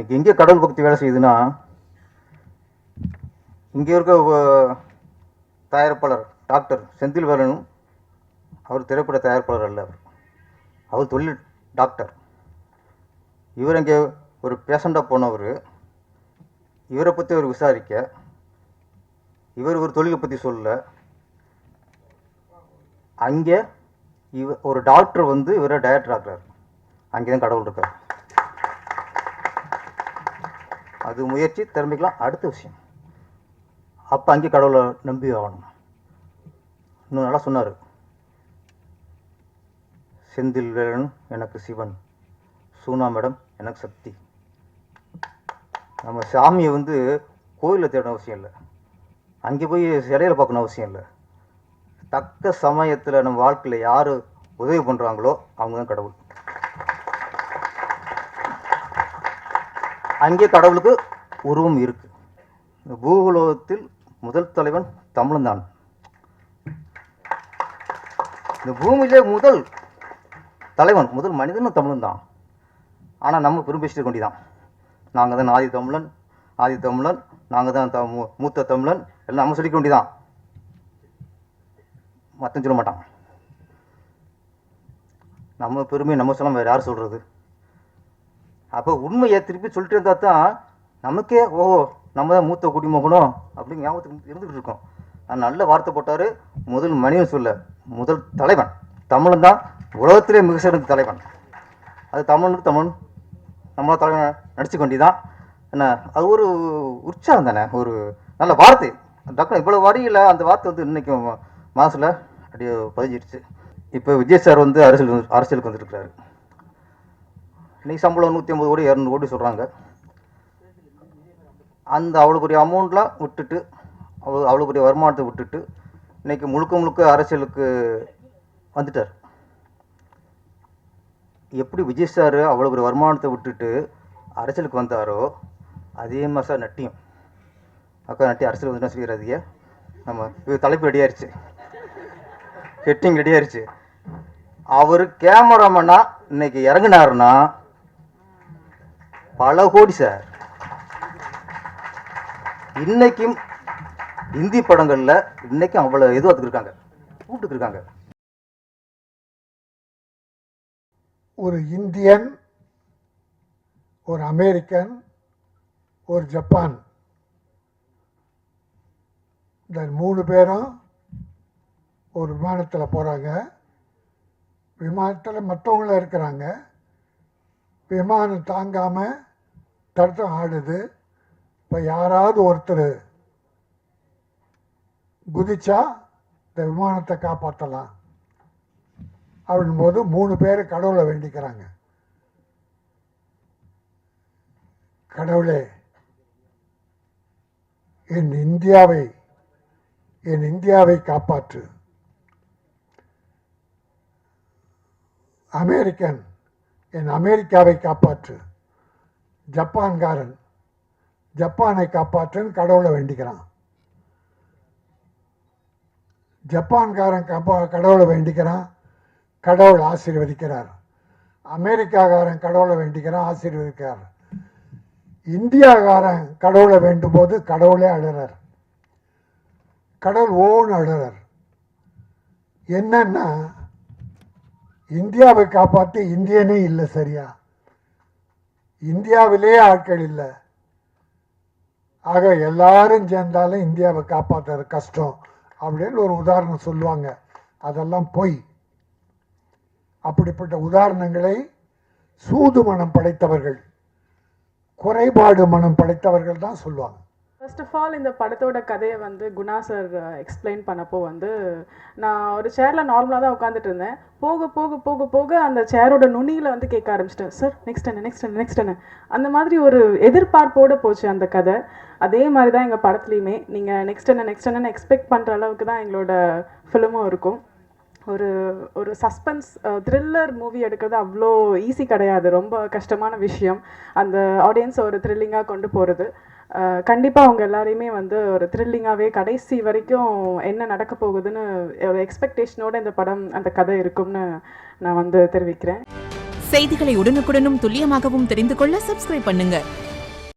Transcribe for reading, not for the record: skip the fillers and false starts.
இன்னைக்கு எங்கே கடவுள் பக்தி வேலை செய்யுதுன்னா, இங்கே இருக்க தயாரிப்பாளர் டாக்டர் செந்தில்வேலனும் அவர் திரைப்பட தயாரிப்பாளர் அல்ல, அவர் தொழில் டாக்டர். இவர் இங்கே ஒரு பேஷண்டாக போனவர். இவரை பற்றி அவர் விசாரிக்க, இவர் ஒரு தொழிலை பற்றி சொல்ல, அங்கே ஒரு டாக்டர் வந்து இவரை டைரக்டர் ஆக்குறார். அங்கே தான் கடவுள் இருக்கார். அது முயற்சி திறமைக்கலாம் அடுத்த விஷயம். அப்போ அங்கே கடவுளை நம்பி ஆகணும். இன்னும் நல்லா சொன்னார், செந்தில்வேலன் எனக்கு சிவன், சூனா மேடம் எனக்கு சக்தி. நம்ம சாமியை வந்து கோயிலில் தேடணும் அவசியம் இல்லை, அங்கே போய் சிலையில் பார்க்கணும் அவசியம் இல்லை. தக்க சமயத்தில் நம்ம வாழ்க்கையில் யார் உதவி பண்ணுறாங்களோ அவங்க தான் கடவுள். அங்கே கடவுளுக்கு உருவம் இருக்குது. இந்த பூகோளத்தில் முதல் தலைவன் தமிழன் தான். இந்த பூமியிலே முதல் தலைவன் முதல் மனிதனும் தமிழன் தான். ஆனால் நம்ம பெரும்பிச்சிட்டு கொண்டிதான் நாங்கள் தான் ஆதி தமிழன், நாங்கள் தான் மூத்த தமிழன் எல்லாம் நம்ம சொல்லிக்க வேண்டிதான், மற்ற சொல்ல மாட்டாங்க. நம்ம பெருமையை நம்ம சொல்ல வேறு யார் சொல்கிறது? அப்போ உண்மையை திருப்பி சொல்லிட்டு இருந்தால் தான் நமக்கே நம்ம தான் மூத்த குடிமகனும் அப்படின்னு ஞாபகத்துக்கு இருந்துகிட்டு இருக்கோம். நல்ல வார்த்தை போட்டார், முதல் மனிதன் சொல்ல முதல் தலைவன் தமிழன் தான் உலகத்திலே மிக சிறந்த தலைவன். அது தமிழனுக்கு தமிழ் நம்மளா தலைவன் நடிச்சு கொண்டிதான் என்ன, அது ஒரு உற்சாகம் தானே, ஒரு நல்ல வார்த்தை. டாக்டர் இவ்வளோ வரியில் அந்த வார்த்தை வந்து இன்றைக்கும் மனசில் அப்படியே பதிஞ்சிடுச்சு. இப்போ விஜய் சார் வந்து அரசியலுக்கு வந்துருக்கிறாரு. இன்றைக்கி சம்பளம் 150 கோடி 200 கோடி சொல்கிறாங்க. அந்த அவ்வளோ பெரிய அமௌண்ட்லாம் விட்டுட்டு, அவ்வளோ பெரிய வருமானத்தை விட்டுட்டு இன்றைக்கி முழுக்க அரசியலுக்கு வந்துட்டார். எப்படி விஜய் சார் அவ்வளோ பெரிய வருமானத்தை விட்டுட்டு அரசியலுக்கு வந்தாரோ அதே மாதிரி சார் நட்டியும் அக்கா நட்டி அரசியல் வந்துட்டா சொல்லிடுறாதிய. நம்ம தலைப்பு ரெடி ஆயிடுச்சு, ஹெட்டிங் ரெடி ஆயிடுச்சு. அவர் கேமராமேனா இன்னைக்கு இறங்கினாருன்னா பல கோடி சார். இன்னைக்கும் இந்தி படங்கள்ல இன்னைக்கும் அவ்வளோ எதிர்பார்த்துருக்காங்க, கூப்பிட்டுருக்காங்க. ஒரு இந்தியன், ஒரு அமெரிக்கன், ஒரு ஜப்பான், இந்த 3 பேரும் ஒரு விமானத்தில் போகிறாங்க. விமானத்தில் மற்றவங்களும் இருக்கிறாங்க. விமானம் தாங்காமல் தடுத்தம் ஆடுது. இப்போ யாராவது ஒருத்தர் குதிச்சா இந்த விமானத்தை காப்பாற்றலாம் அப்படின்போது 3 பேர் கடவுளை வேண்டிக்கிறாங்க. கடவுளே, என் இந்தியாவை காப்பாற்று. அமெரிக்கன், என் அமெரிக்காவை காப்பாற்று. ஜப்பான்காரன், ஜப்பானை காப்பாற்றுன்னு கடவுளை வேண்டிக்கிறான். ஜப்பான்காரன் கடவுளை வேண்டிக்கிறான், கடவுள் ஆசீர்வதிக்கிறார். அமெரிக்காக்காரன் கடவுளை வேண்டிக்கிறான், ஆசீர்வதிக்கிறார். இந்தியாக்காரன் கடவுளை வேண்டும் போது கடவுளே அழுறார். கடவுள் ஓன்னு அழுறார். என்னன்னா, இந்தியாவை காப்பாற்றி இந்தியனே இல்லை, சரியா? இந்தியாவிலே ஆட்கள் இல்லை. ஆக எல்லாரும் சேர்ந்தாலும் இந்தியாவை காப்பாற்றுறது கஷ்டம் அப்படின்னு ஒரு உதாரணம் சொல்லுவாங்க. அதெல்லாம் பொய். அப்படிப்பட்ட உதாரணங்களை சூது மனம் படைத்தவர்கள், குறைபாடு மனம் படைத்தவர்கள் தான் சொல்லுவாங்க. ஃபர்ஸ்ட் ஆஃப் ஆல் இந்த படத்தோட கதையை வந்து குணா சார் எக்ஸ்பிளைன் பண்ணப்போ வந்து நான் ஒரு சேரில் நார்மலாக தான் உட்காந்துட்டு இருந்தேன். போக போக போக போக அந்த சேரோட நுனியில் வந்து கேட்க ஆரம்பிச்சிட்டேன், சார் நெக்ஸ்ட் என்ன அந்த மாதிரி ஒரு எதிர்பார்ப்போடு போச்சு அந்த கதை. அதே மாதிரி தான் எங்கள் படத்துலையுமே நீங்கள் நெக்ஸ்ட் என்ன எக்ஸ்பெக்ட் பண்ணுற அளவுக்கு தான் எங்களோட ஃபிலிமும் இருக்கும். ஒரு சஸ்பென்ஸ் த்ரில்லர் மூவி எடுக்கிறது அவ்வளோ ஈஸி கிடையாது, ரொம்ப கஷ்டமான விஷயம். அந்த ஆடியன்ஸை ஒரு த்ரில்லிங்காக கொண்டு போகிறது. கண்டிப்பாக அவங்க எல்லாரையுமே வந்து ஒரு த்ரில்லிங்காகவே கடைசி வரைக்கும் என்ன நடக்க போகுதுன்னு ஒரு எக்ஸ்பெக்டேஷனோட இந்த படம் அந்த கதை இருக்கும்னு நான் வந்து தெரிவிக்கிறேன். செய்திகளை உடனுக்குடனும் துல்லியமாகவும் தெரிந்து கொள்ள சப்ஸ்கிரைப் பண்ணுங்க.